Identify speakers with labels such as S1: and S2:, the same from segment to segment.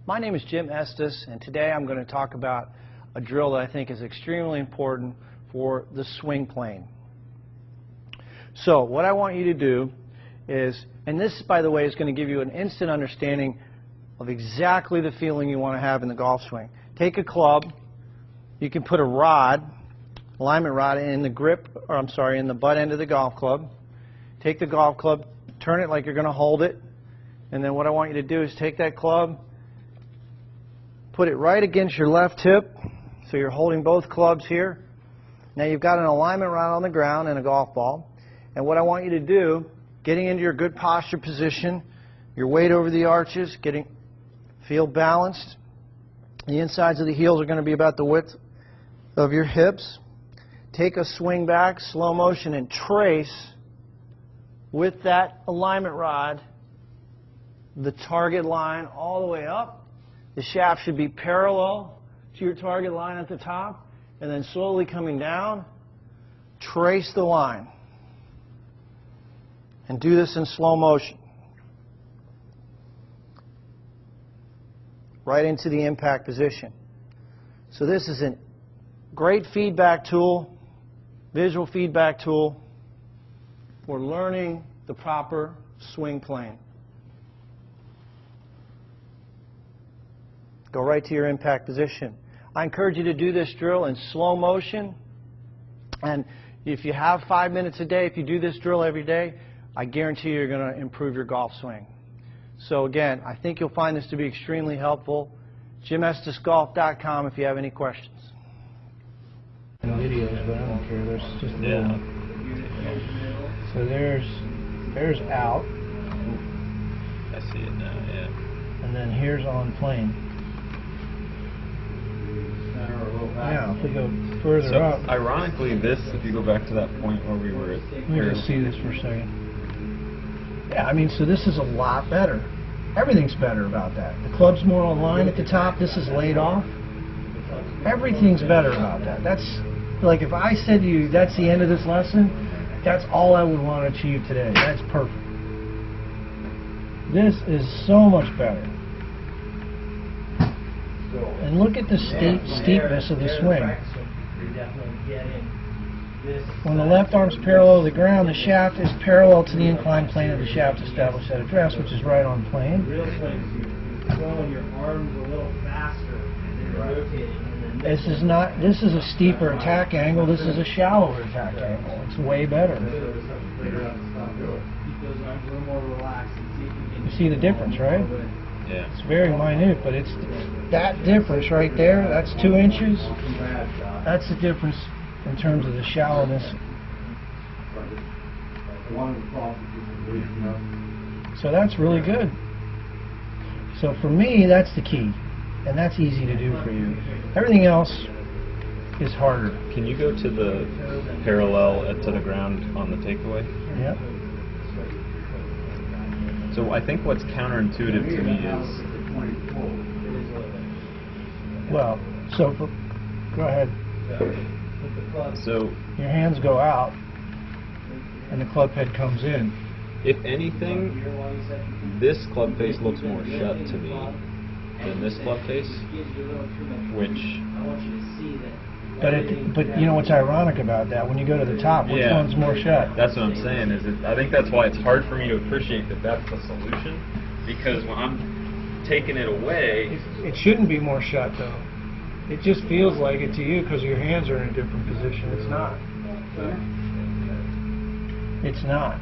S1: My name is Jim Estes, and today I'm going to talk about a drill that I think is extremely important for the swing plane. So what I want you to do is, and this, by the way, is going to give you an instant understanding of exactly the feeling you want to have in the golf swing. Take a club. You can put a rod, alignment rod, in the grip, or I'm sorry, in the butt end of the golf club. Take the golf club, turn it like you're going to hold it, and then what I want you to do is take that club, put it right against your left hip, so you're holding both clubs here. Now you've got an alignment rod on the ground and a golf ball, and what I want you to do, getting into your good posture position, your weight over the arches, feel balanced. The insides of the heels are going to be about the width of your hips. Take a swing back, slow motion, and trace with that alignment rod the target line all the way up. The shaft should be parallel to your target line at the top, and then slowly coming down, trace the line. And do this in slow motion. Right into the impact position. So this is a great feedback tool, visual feedback tool for learning the proper swing plane. Go right to your impact position. I encourage you to do this drill in slow motion, and if you have 5 minutes a day, if you do this drill every day, I guarantee you're going to improve your golf swing. So again, I think you'll find this to be extremely helpful. JimEstesGolf.com if you have any questions.
S2: Videos, but I don't care. There's just so there's out.
S3: I see it now, yeah.
S2: And then here's on plane. Now, if we go further up.
S3: Ironically, this, if you go back to that point where we were at.
S2: Let me just see this for a second. Yeah, I mean, so this is a lot better. Everything's better about that. The club's more on line at the top. This is laid off. Everything's better about that. That's like if I said to you, that's the end of this lesson, that's all I would want to achieve today. That's perfect. This is so much better. And look at the steepness of the swing. When the left arm's parallel to the ground, the shaft is parallel to the inclined plane of the shaft established at address, which is right on plane. This is a steeper attack angle. This is a shallower attack angle. It's way better. You see the difference, right?
S3: Yeah.
S2: It's very minute, but it's that difference right there. That's 2 inches. That's the difference in terms of the shallowness. So that's really good. So for me, that's the key. And that's easy to do for you. Everything else is harder.
S3: Can you go to the parallel to the ground on the takeaway?
S2: Yep.
S3: So I think what's counterintuitive to me is...
S2: Well, so go ahead.
S3: So
S2: your hands go out and the club head comes in.
S3: If anything, this club face looks more shut to me than this club face, which...
S2: But you know what's ironic about that? When you go to the top, which one's more shut?
S3: That's what I'm saying. I think that's why it's hard for me to appreciate that that's the solution, because when I'm taking it away...
S2: It shouldn't be more shut, though. It just feels like it to you because your hands are in a different position. It's not. It's not.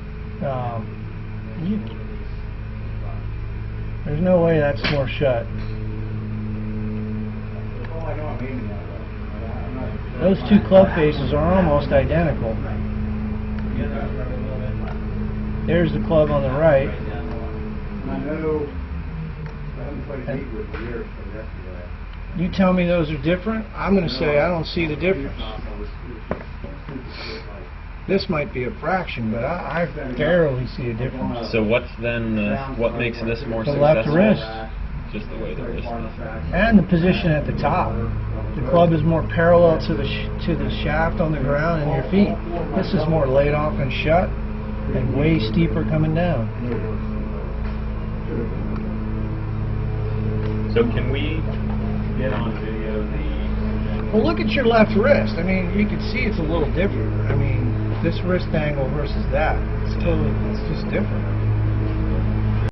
S2: There's no way that's more shut. Those two club faces are almost identical. There's the club on the right. You tell me those are different, I'm going to say I don't see the difference. This might be a fraction, but I barely see a difference.
S3: So what's then what makes this more successful?
S2: The left wrist.
S3: Just the way the wrist is.
S2: And the position at the top. The club is more parallel to the shaft on the ground and your feet. This is more laid off and shut, and way steeper coming down.
S3: So can we get on video the...
S2: Well, look at your left wrist. I mean, you can see it's a little different. I mean, this wrist angle versus that, it's just different.